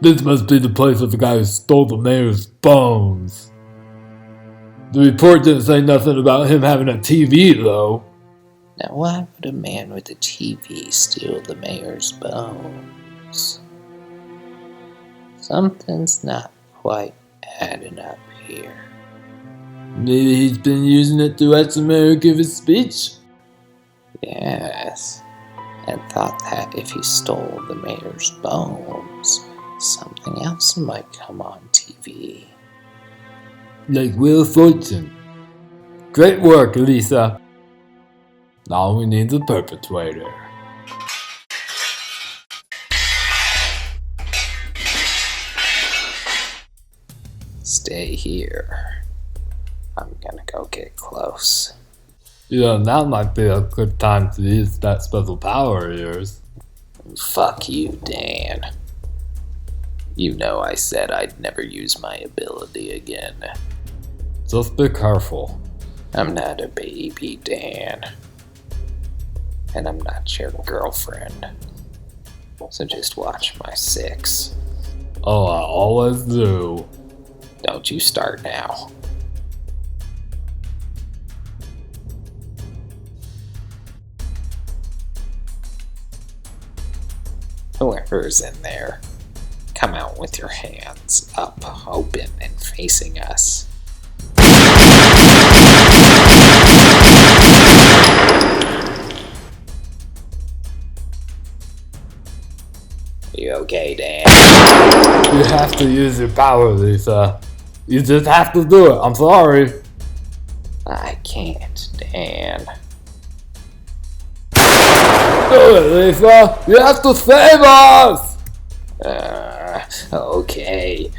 This must be the place of the guy who stole the mayor's bones. The report didn't say nothing about him having a TV, though. Now why would a man with a TV steal the mayor's bones? Something's not quite adding up here. Maybe he's been using it to let the mayor give his speech? Yes, and thought that if he stole the mayor's bones, something else might come on TV. Like Wheel of Fortune. Great work, Lisa. Now we need the perpetrator. Stay here. I'm gonna go get close. That might be a good time to use that special power of yours. Fuck you, Dan. You know I said I'd never use my ability again. Just be careful. I'm not a baby, Dan. And I'm not your girlfriend. So just watch my six. Oh, I always do. Don't you start now. Whoever's in there, come out with your hands up, open, and facing us. You okay, Dan? You have to use your power, Lisa. You just have to do it. I'm sorry. I can't, Dan. Do it, Lisa. You have to save us. Okay.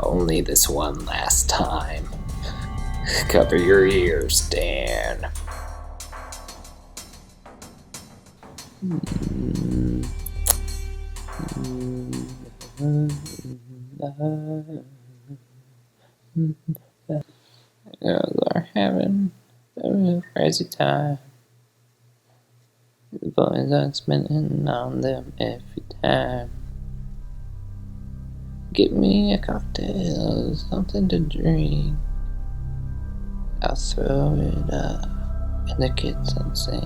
Only this one last time. Cover your ears, Dan. Girls are having a crazy time. The boys are spinning on them every time. Get me a cocktail, something to drink. I'll throw it up in the kitchen sink.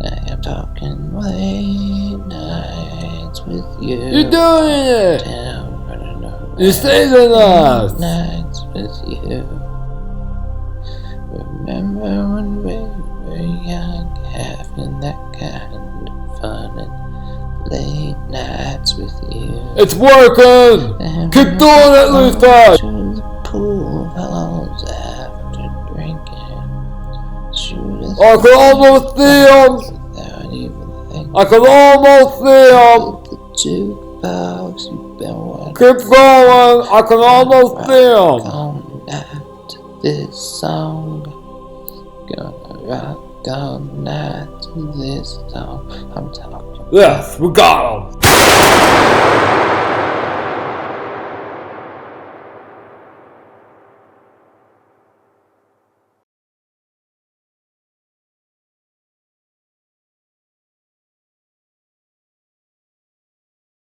I am talking late nights with you. You're doing it! Down, running around. You're saving us! Nights with you. Remember when we were young, having that kind of fun and late nights with you. It's working! And Keep doing it, Lisa! to the pool halls after drinking. Shoot us I can almost see him! without even thinking. I can almost see him! The jukebox you've been wanting. Keep going! I can almost see him! All night to this song. Gonna rock all night to this song. I'm talking. Yes, we got him!